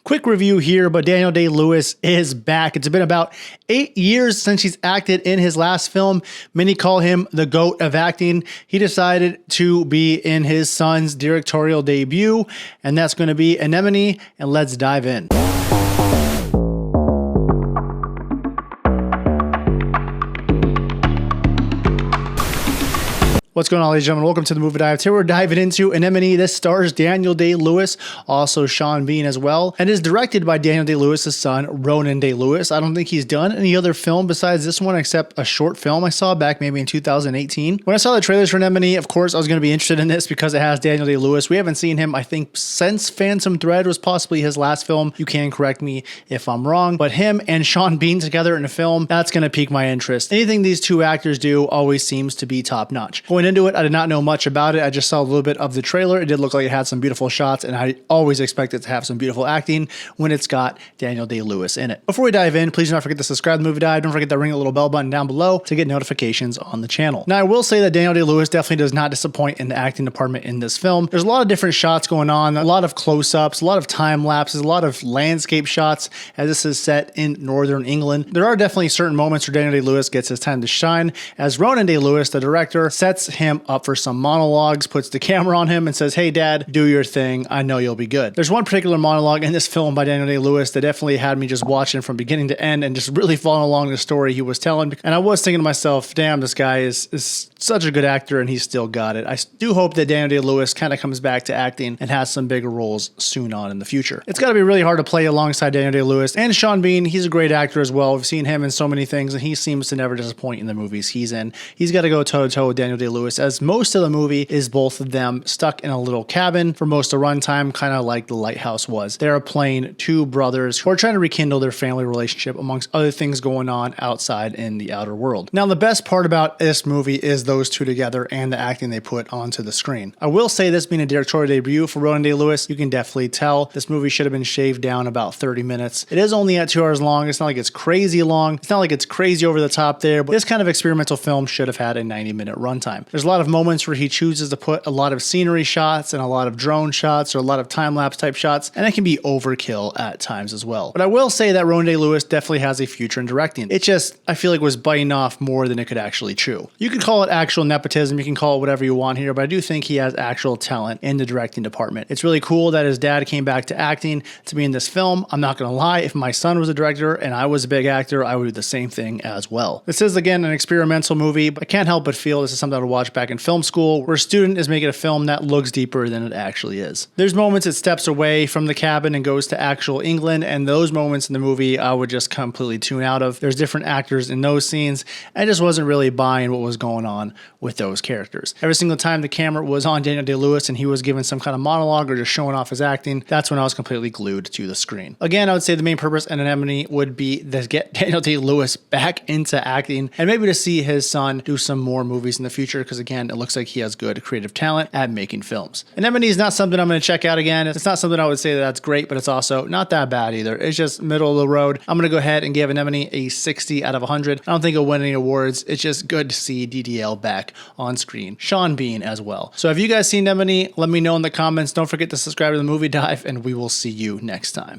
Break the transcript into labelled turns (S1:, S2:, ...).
S1: Quick review here, but Daniel Day-Lewis is back. It's been about 8 years since he's acted in his last film. Many call him the GOAT of acting. He decided to be in his son's directorial debut, and that's going to be Anemone, and let's dive in. What's going on, ladies and gentlemen? Welcome to the Movie Dive. Today we're diving into Anemone. This stars Daniel Day-Lewis, also Sean Bean as well, and is directed by Daniel Day-Lewis' son, Ronana Day-Lewis. I don't think he's done any other film besides this one except a short film I saw back maybe in 2018. When I saw the trailers for Anemone, of course, I was going to be interested in this because it has Daniel Day-Lewis. We haven't seen him, I think, since Phantom Thread was possibly his last film. You can correct me if I'm wrong, but him and Sean Bean together in a film, that's going to pique my interest. Anything these two actors do always seems to be top-notch. Going into it, I did not know much about it. I just saw a little bit of the trailer. It did look like it had some beautiful shots, and I always expect it to have some beautiful acting when it's got Daniel Day-Lewis in it. Before we dive in, please do not forget to subscribe to the Movie Dive. Don't forget to ring the little bell button down below to get notifications on the channel. Now, I will say that Daniel Day-Lewis definitely does not disappoint in the acting department in this film. There's a lot of different shots going on, a lot of close-ups, a lot of time lapses, a lot of landscape shots, as this is set in northern England. There are definitely certain moments where Daniel Day-Lewis gets his time to shine, as Ronana Day-Lewis, the director, sets him up for some monologues, puts the camera on him and says, "Hey dad, do your thing. I know you'll be good." There's one particular monologue in this film by Daniel Day-Lewis that definitely had me just watching from beginning to end and just really following along the story he was telling. And I was thinking to myself, damn, this guy is such a good actor and he's still got it. I do hope that Daniel Day-Lewis kind of comes back to acting and has some bigger roles soon on in the future. It's got to be really hard to play alongside Daniel Day-Lewis and Sean Bean. He's a great actor as well. We've seen him in so many things and he seems to never disappoint in the movies he's in. He's got to go toe to toe with Daniel Day-Lewis, as most of the movie is both of them stuck in a little cabin for most of runtime, kind of like The Lighthouse was. They're playing two brothers who are trying to rekindle their family relationship amongst other things going on outside in the outer world. Now, the best part about this movie is those two together and the acting they put onto the screen. I will say, this being a directorial debut for Ronana Day-Lewis, you can definitely tell this movie should have been shaved down about 30 minutes. It is only at 2 hours long. It's not like it's crazy long. It's not like it's crazy over the top there, but this kind of experimental film should have had a 90-minute runtime. There's a lot of moments where he chooses to put a lot of scenery shots and a lot of drone shots or a lot of time-lapse type shots, and it can be overkill at times as well. But I will say that Ronana Day-Lewis definitely has a future in directing. It just, I feel like, was biting off more than it could actually chew. You could call it actual nepotism, you can call it whatever you want here, but I do think he has actual talent in the directing department. It's really cool that his dad came back to acting to be in this film. I'm not gonna lie, if my son was a director and I was a big actor, I would do the same thing as well. This is, again, an experimental movie, but I can't help but feel this is something I would watch back in film school, where a student is making a film that looks deeper than it actually is. There's moments it steps away from the cabin and goes to actual England, and those moments in the movie I would just completely tune out of. There's different actors in those scenes. I just wasn't really buying what was going on with those characters. Every single time the camera was on Daniel Day-Lewis and he was giving some kind of monologue or just showing off his acting, that's when I was completely glued to the screen. Again, I would say the main purpose in Anemone would be to get Daniel Day-Lewis back into acting and maybe to see his son do some more movies in the future, because again, it looks like he has good creative talent at making films. Anemone is not something I'm going to check out again. It's not something I would say that's great, but it's also not that bad either. It's just middle of the road. I'm going to go ahead and give Anemone a 60 out of 100. I don't think it'll win any awards. It's just good to see DDL back on screen. Sean Bean as well. So have you guys seen Anemone? Let me know in the comments. Don't forget to subscribe to the Movie Dive, and we will see you next time.